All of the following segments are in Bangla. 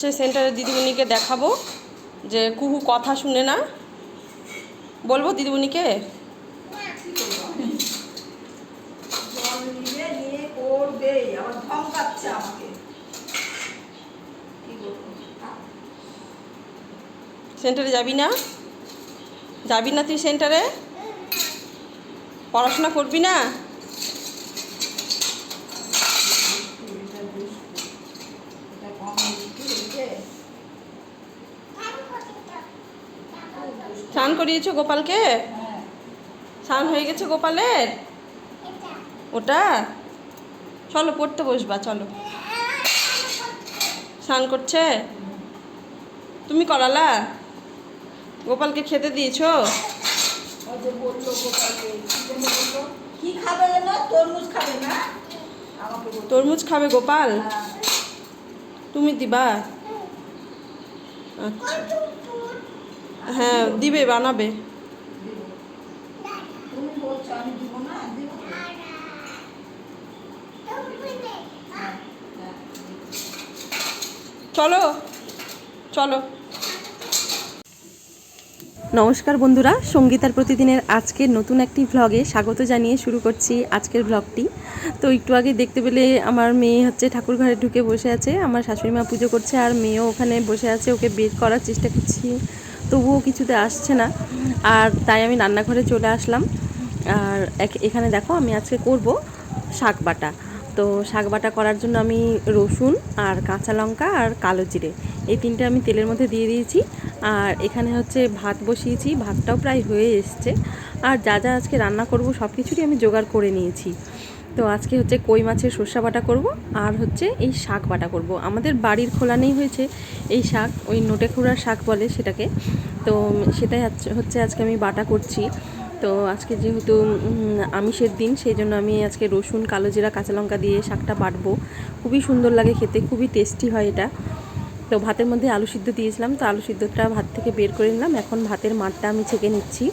সেন্টারে দিদিমণিকে দেখাবো যে কুহু কথা শুনে না, বলবো দিদিমণিকে। সেন্টারে যাবি না? যাবি না তুই সেন্টারে? পড়াশোনা করবি না? স্নান করিয়েছো গোপালকে? স্নান হয়ে গেছে গোপালের? ওটা চলো পড়তে বসবা, চলো। স্নান করছে? তুমি করালা? গোপালকে খেতে দিয়েছো? তরমুজ খাবে গোপাল? তুমি দিবা? আচ্ছা, হ্যাঁ দিবে, বানাবে। চলো চলো। নমস্কার বন্ধুরা, সঙ্গীতার প্রতিদিনের আজকের নতুন একটি ভ্লগে স্বাগত জানিয়ে শুরু করছি আজকের ভ্লগটি। তো একটু আগে দেখতে পেলে আমার মেয়ে হচ্ছে ঠাকুর ঘরে ঢুকে বসে আছে, আমার শাশুড়ি মা পুজো করছে আর মেয়েও ওখানে বসে আছে। ওকে বের করার চেষ্টা করছি, তবুও কিছুতে আসছে না, আর তাই আমি রান্নাঘরে চলে আসলাম। আর এখানে দেখো আমি আজকে করব শাক বাটা। তো শাক বাটা করার জন্য আমি রসুন আর কাঁচা লঙ্কা আর কালো জিরে এই তিনটে আমি তেলের মধ্যে দিয়ে দিয়েছি। আর এখানে হচ্ছে ভাত বসিয়েছি, ভাতটাও প্রায় হয়ে এসছে। আর যা যা আজকে রান্না করব সব কিছুরই আমি জোগাড় করে নিয়েছি। তো আজকে হচ্ছে কই মাছের সর্ষা বাটা করব, আর হচ্ছে এই শাক বাটা করব। আমাদের বাড়ির খোলানেই হয়েছে এই শাক, ওই নোটে খোড়ার শাক বলে সেটাকে। তো সেটাই হচ্ছে আজকে আমি বাটা করছি। তো আজকে যেহেতু আমিষের দিন, সেই জন্য আমি আজকে রসুন, কালো জিরা, কাঁচা লঙ্কা দিয়ে শাকটা বাটবো। খুবই সুন্দর লাগে খেতে, খুবই টেস্টি হয় এটা। তো ভাতের মধ্যে আলু সিদ্ধ দিয়েছিলাম, তো আলু সিদ্ধটা ভাত থেকে বের করে নিলাম। এখন ভাতের মাঠটা আমি ছেঁকে নিচ্ছি।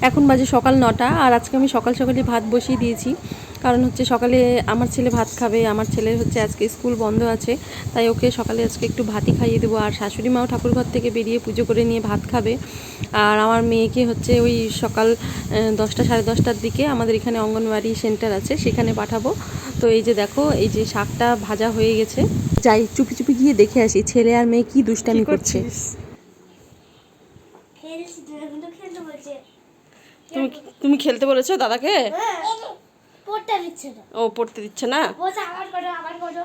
এখন বাজে সকাল 9টা, আর আজকে আমি সকাল সকালে ভাত বসিয়ে দিয়েছি। কারণ হচ্ছে সকালে আমার ছেলে ভাত খাবে, আমার ছেলের হচ্ছে আজকে স্কুল বন্ধ আছে, তাই ওকে সকালে আজকে একটু ভাতই খাইয়ে দেবো। আর শাশুড়ি মাও ঠাকুরঘর থেকে বেরিয়ে পুজো করে নিয়ে ভাত খাবে। আর আমার মেয়েকে হচ্ছে ওই সকাল 10টা সাড়ে 10টার দিকে আমাদের এখানে অঙ্গনওয়াড়ি সেন্টার আছে, সেখানে পাঠাবো। তো এই যে দেখো, এই যে শাকটা ভাজা হয়ে গেছে। যাই চুপি চুপি গিয়ে দেখে আসি ছেলে আর মেয়ে কি দুষ্টামি করছে। তুমি খেলতে বলেছো দাদাকে? পড়তে দিচ্ছে না। ও পড়তে দিচ্ছে না? বলছে আবার করো আবার করো,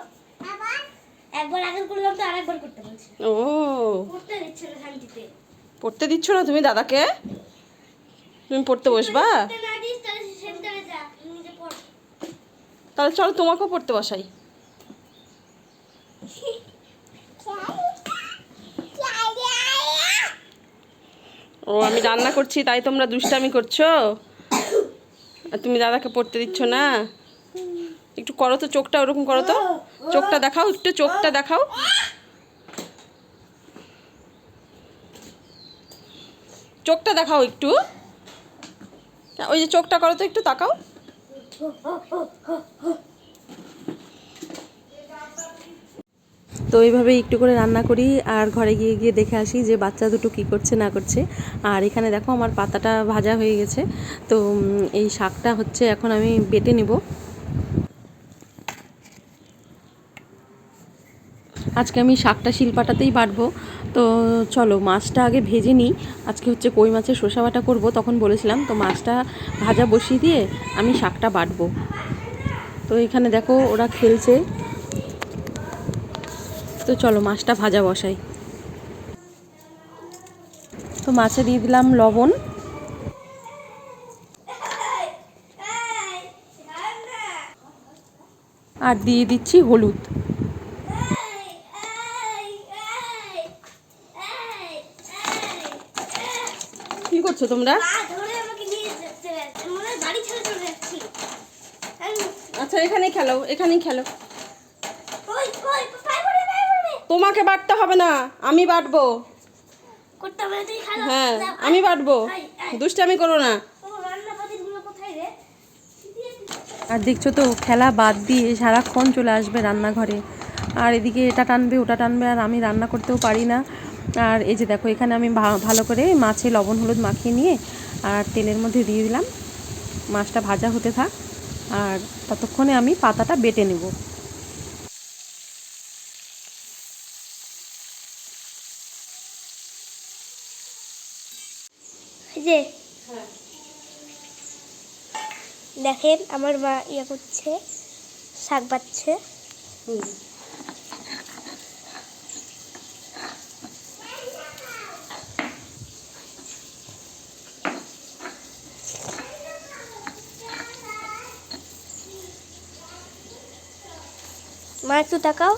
আবার একবার আগে করলাম তো আরেকবার করতে বলছে। ও পড়তে দিচ্ছে না শান্তিতে। পড়তে দিচ্ছ না তুমি দাদাকে? তুমি পড়তে বসবা? পড়তে না দিস তাহলে সেন্টারে যা, নিজে পড়। তাহলে চলো তোমাকেও পড়তে বসাই। ও আমি রান্না করছি তাই তোমরা দুষ্টামি করছো? আর তুমি দাদাকে পড়তে দিচ্ছ না? একটু করো তো চোখটা, ওরকম করো তো, চোখটা দেখাও, একটু চোখটা দেখাও। চোখটা দেখাও একটু, ওই যে চোখটা করো তো, একটু তাকাও। তো এইভাবে একটু করে রান্না করি, আর ঘরে গিয়ে গিয়ে দেখে আসি যে বাচ্চা দুটো কী করছে না করছে। আর এখানে দেখো আমার পাতাটা ভাজা হয়ে গেছে। তো এই শাকটা হচ্ছে এখন আমি বেটে নেব। আজকে আমি শাকটা শিলপাটাতেই বাটবো। তো চলো মাছটা আগে ভেজে নিই। আজকে হচ্ছে কই মাছের শসা বাটা করবো, তখন বলেছিলাম। তো মাছটা ভাজা বসিয়ে দিয়ে আমি শাকটা বাটবো। তো এখানে দেখো ওরা খেলছে, তো চলো মাছটা ভাজা বসাই। তো মাছে দিয়ে দিলাম লবণ, আর দিয়ে দিচ্ছি হলুদ। কি করছো তোমরা? আচ্ছা এখানেই খেলো, এখানেই খেলো। তোমাকে বাটতে হবে না, আমি বাটবো। হ্যাঁ আমি বাটবো, দুষ্টামি করো না। আর দেখছো তো খেলা বাদ দিয়ে সারাক্ষণ চলে আসবে রান্নাঘরে। আর এদিকে এটা টানবে ওটা টানবে, আর আমি রান্না করতেও পারি না। আর এই যে দেখো এখানে আমি ভালো করে মাছে লবণ হলুদ মাখিয়ে নিয়ে আর তেলের মধ্যে দিয়ে দিলাম। মাছটা ভাজা হতে থাক, আর ততক্ষণে আমি পাতাটা বেটে নেব। যে দেখেন আমার মা ইয়ে করছে, শাক বাচ্ছে। মা একটু তাকাও।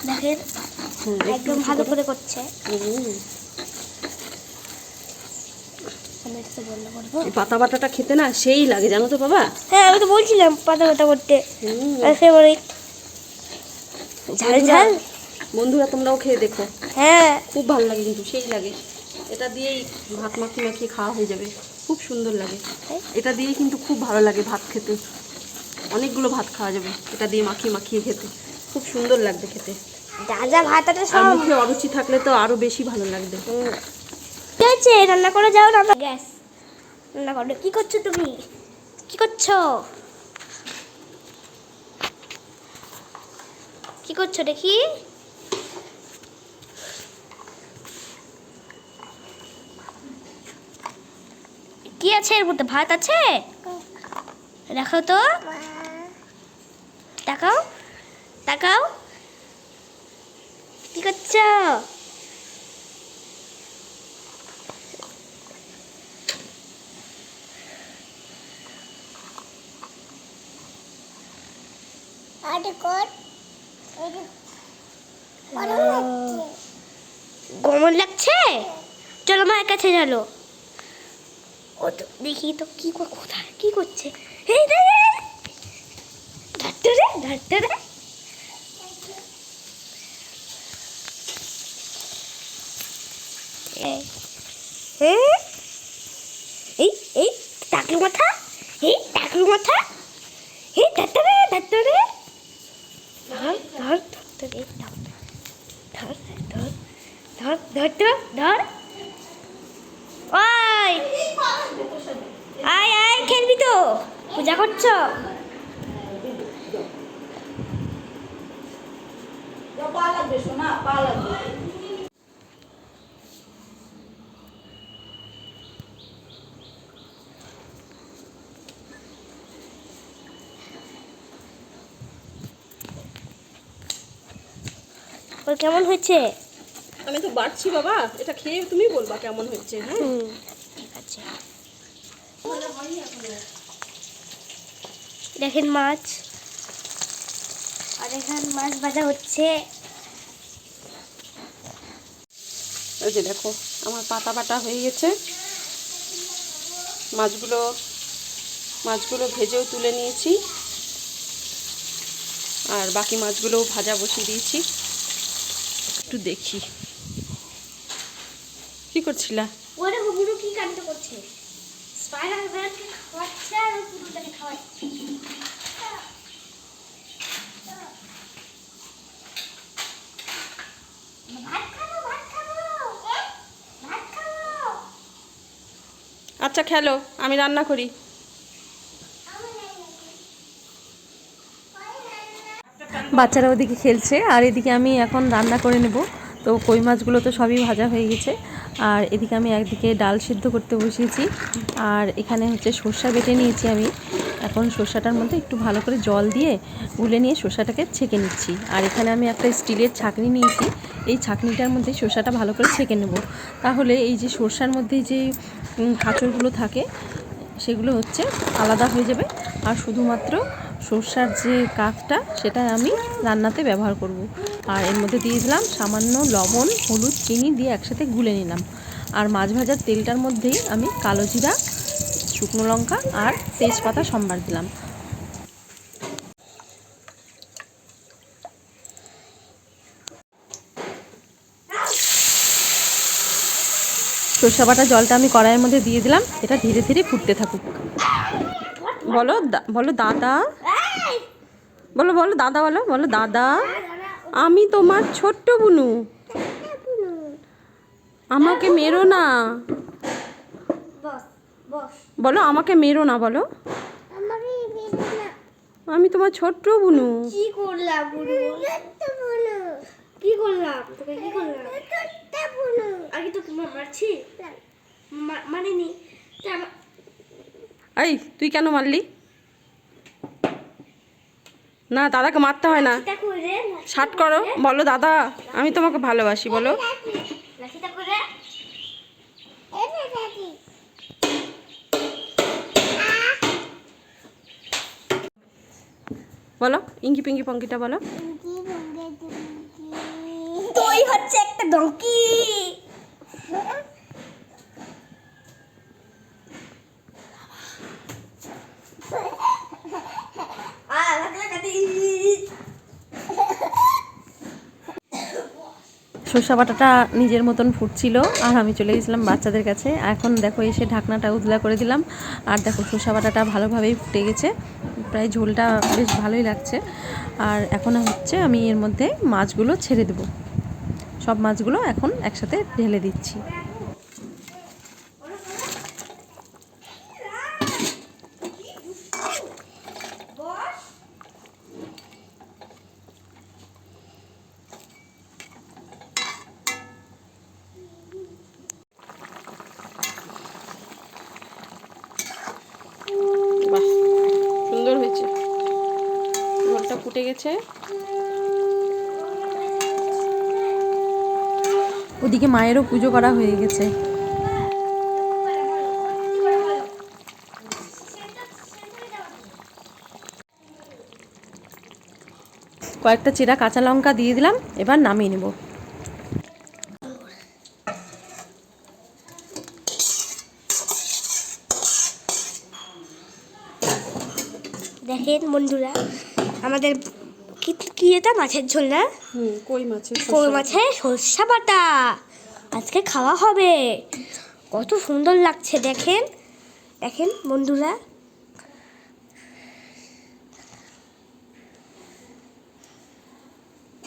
দেখেন একদম ভালো করে করছে। এই পাতা বাটাটা খেতে না সেই লাগে, জানো তো বাবা। হ্যাঁ আমি তো বলছিলাম পাতা বাটা করতে ফেভারিট। ঝাল ঝাল বন্ধুরা তোমরাও খেয়ে দেখো, হ্যাঁ খুব ভালো লাগে, কিন্তু সেই লাগে। এটা দিয়েই ভাত মাখিয়ে মাখিয়ে খাওয়া হয়ে যাবে, খুব সুন্দর লাগে। এটা দিয়েই কিন্তু খুব ভালো লাগে ভাত খেতে, অনেকগুলো ভাত খাওয়া যাবে এটা দিয়ে মাখিয়ে মাখিয়ে খেতে, খুব সুন্দর লাগবে খেতে। যা যা ভাত আছে আর সব। মুখে অরুচি থাকলে তো আরো বেশি ভালো লাগবে। ঠিক আছে রান্না করে যাও না, গ্যাস রান্না করো। কি করছো তুমি, কি করছো, কি করছো দেখি। কি আছে এর মধ্যে, ভাত আছে, রাখো তো, তাকাও তাকাও, কি করছো। গরম লাগছে, চলো মায়ের কাছে চলো। ও তো দেখি তো কি কোথায় কি করছে। এই ধরতে রে ধরতে রে। এই এই টাকলু মাথা, এই টাকলু মাথা, এই ধরতে রে ধরতে রে। ধর ধর ধরতে রে, ধর ধর ধর ধর ধরতে ধর। ওই আয় আয় খেলবি তো, পূজা করছো। পা লাগবে সোনা, পা লাগবে। ওর কেমন হয়েছে। আমি তো বাড়ছি বাবা, এটা খেয়ে তুমি বলবা কেমন হয়েছে। হ্যাঁ ঠিক আছে। দেখেন মাছ, আর এখানে মাছ ভাজা হচ্ছে। ওই যে দেখো আমার পাতা বাটা হয়ে গেছে, মাছগুলো ভেজেও তুলে নিয়েছি, আর বাকি মাছগুলোও ভাজা বসিয়ে দিয়েছি। একটু দেখি কি করছিলা। ওরে বুড়ো কি কাণ্ড করছে, স্পাইডার ম্যানকে খাওয়াচ্ছে আর পুরোটাকে খাওয়াচ্ছে। ভাত খাবো ভাত খাবো ভাত খাবো। আচ্ছা খেলো, আমি রান্না করি। বাচ্চারা ওদিকে খেলছে আর এদিকে আমি এখন রান্না করে নেব। তো কই মাছগুলো তো সবই ভাজা হয়ে গেছে, আর এদিকে আমি একদিকে ডাল সিদ্ধ করতে বসিয়েছি, আর এখানে হচ্ছে সর্ষা বেটে নিয়েছি আমি। এখন সর্ষাটার মধ্যে একটু ভালো করে জল দিয়ে গুলে নিয়ে সর্ষাটাকে ছেঁকে নিচ্ছি। আর এখানে আমি একটা স্টিলের ছাঁকনি নিয়েছি, এই ছাঁকনিটার মধ্যে সর্ষাটা ভালো করে ছেঁকে নেব। তাহলে এই যে সর্ষার মধ্যে যে খাঁচড়গুলো থাকে সেগুলো হচ্ছে আলাদা হয়ে যাবে, আর শুধুমাত্র সর্ষার যে কাঠটা সেটা আমি রান্নাতে ব্যবহার করব। আর এর মধ্যে দিয়ে দিলাম সামান্য লবণ হলুদ চিনি দিয়ে একসাথে গুলে নিলাম। আর মাছ ভাজার তেলটার মধ্যেই আমি কালো জিরা শুকনো লঙ্কা আর তেজপাতা সম্বার দিলাম। সর্ষে বাটা জলটা আমি কড়াইয়ের মধ্যে দিয়ে দিলাম, এটা ধীরে ধীরে ফুটতে থাকুক। বলো বলো দাদা, বলো বলো দাদা, বলো বলো দাদা, আমি তোমার ছোট্ট বুনু, আমাকে মেরো না। বলো আমাকে মেরো না, বলো আমি তোমার ছোট্ট বুনু। কি করলাম কি করলাম তোকে, কি করলাম আগে তো তোমার মারছি মানিনি। এই তুই কেন মারলি? না দাদাকে মারতে হয় না, শার্ট করো, বলো দাদা আমি তোমাকে ভালোবাসি, বলো। বলো ইঙ্কি পিঙ্কি পঙ্কিটা বলো। তুই হচ্ছে একটা ডঙ্কি। সর্ষে বাটাটা নিজের মতন ফুটছিল আর আমি চলে গেছিলাম বাচ্চাদের কাছে। এখন দেখো এসে ঢাকনাটা উজলা করে দিলাম, আর দেখো সর্ষে বাটাটা ভালোভাবেই ফুটে গেছে, প্রায় ঝোলটা বেশ ভালোই লাগছে। আর এখন হচ্ছে আমি এর মধ্যে মাছগুলো ছেড়ে দেবো, সব মাছগুলো এখন একসাথে ঢেলে দিচ্ছি। বাহ সুন্দর হয়েছে, ঝোলটা ফুটে গেছে। ওদিকে মায়েরও পুজো করা হয়ে গেছে। কয়েকটা চেরা কাঁচা লঙ্কা দিয়ে দিলাম, এবার নামিয়ে নেব। দেখেন বন্ধুরা, আমাদের কি এটা মাছের ঝোল না, কই মাছের সর্ষে বাটা আজকে খাওয়া হবে। কত সুন্দর লাগছে দেখেন, দেখেন বন্ধুরা।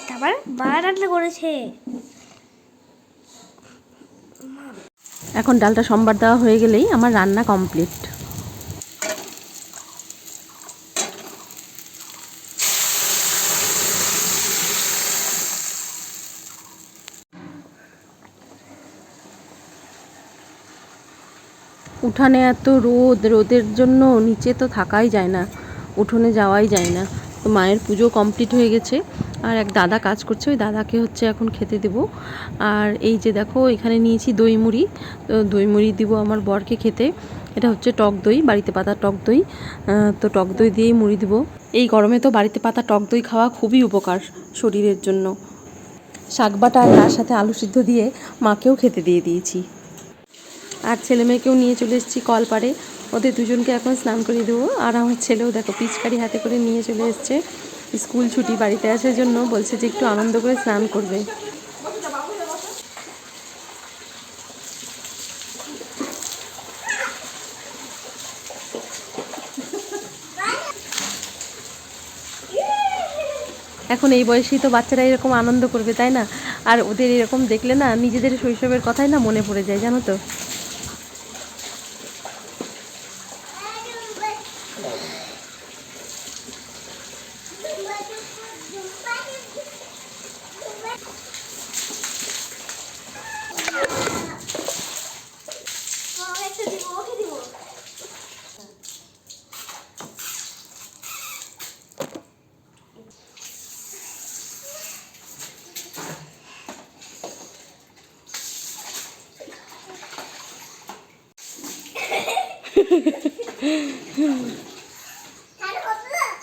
তারপর মা রান্না করেছে। এখন ডালটা সম্বার দেওয়া হয়ে গেলেই আমার রান্না কমপ্লিট। উঠানে এত রোদ, রোদের জন্য নিচে তো থাকাই যায় না, উঠোনে যাওয়াই যায় না। তো মায়ের পুজো কমপ্লিট হয়ে গেছে, আর এক দাদা কাজ করছে, ওই দাদাকে হচ্ছে এখন খেতে দেব। আর এই যে দেখো এখানে নিয়েছি দই মুড়ি, তো দই মুড়ি দিব আমার বরকে খেতে। এটা হচ্ছে টক দই, বাড়িতে পাতা টক দই, তো টক দই দিয়েই মুড়ি দিব। এই গরমে তো বাড়িতে পাতা টক দই খাওয়া খুবই উপকার শরীরের জন্য। শাক বাটা আর তার সাথে আলু সিদ্ধ দিয়ে মাকেও খেতে দিয়ে দিয়েছি। আর ছেলে মেয়েকেও নিয়ে চলে এসেছি কলপাড়ে, ওদের দুজনকে এখন স্নান করিয়ে দেবো। আর আমার ছেলেও দেখো পিচকারি হাতে করে নিয়ে চলে এসছে, স্কুল ছুটি বাড়িতে আসার জন্য বলছে যে একটু আনন্দ করে স্নান করবে। এখন এই বয়সেই তো বাচ্চারা এরকম আনন্দ করবে, তাই না? আর ওদের এরকম দেখলে না নিজেদের শৈশবের কথাই না মনে পড়ে যায়, জানো তো।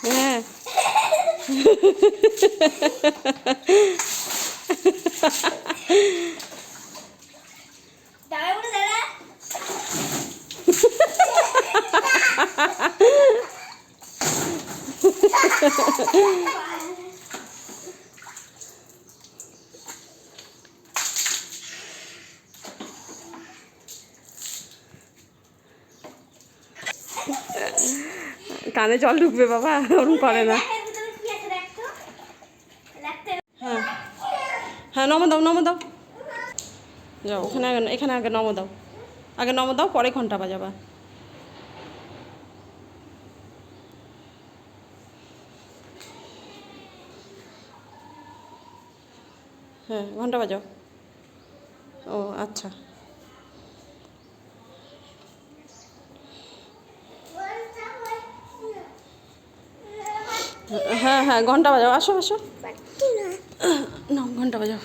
হ্যাঁ কানে জল ঢুকবে বাবা, ওরকম করে না। এর ভিতরে কি আছে দেখ তো। লাগতে হ্যাঁ হ্যাঁ, নমো দাও, নমো দাও, যাও ওখানে আগে, এখানে আগে নমো দাও, আগে নমো দাও, পরে ঘন্টা বাজাবা। হ্যাঁ, ঘন্টা বাজাও। ও আচ্ছা। হ্যাঁ হ্যাঁ, ঘন্টা বাজাও, আসো আসো, পারছি না। নাও ঘন্টা বাজাও।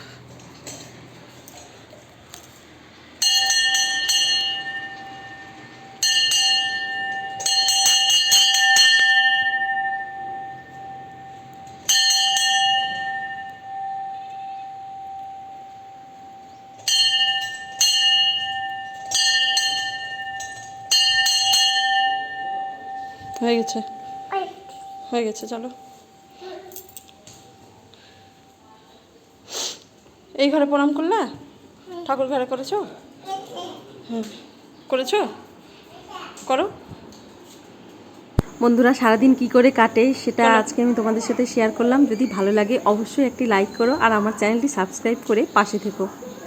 হয়ে গেছে, ওই হয়ে গেছে, চলো। এই ঘরে প্রণাম করলা? ঠাকুর ঘরে করেছো? হ্যাঁ করেছো, করো। বন্ধুরা সারাদিন কি করে কাটে সেটা আজকে আমি তোমাদের সাথে শেয়ার করলাম। যদি ভালো লাগে অবশ্যই একটি লাইক করো আর আমার চ্যানেলটি সাবস্ক্রাইব করে পাশে থেকো।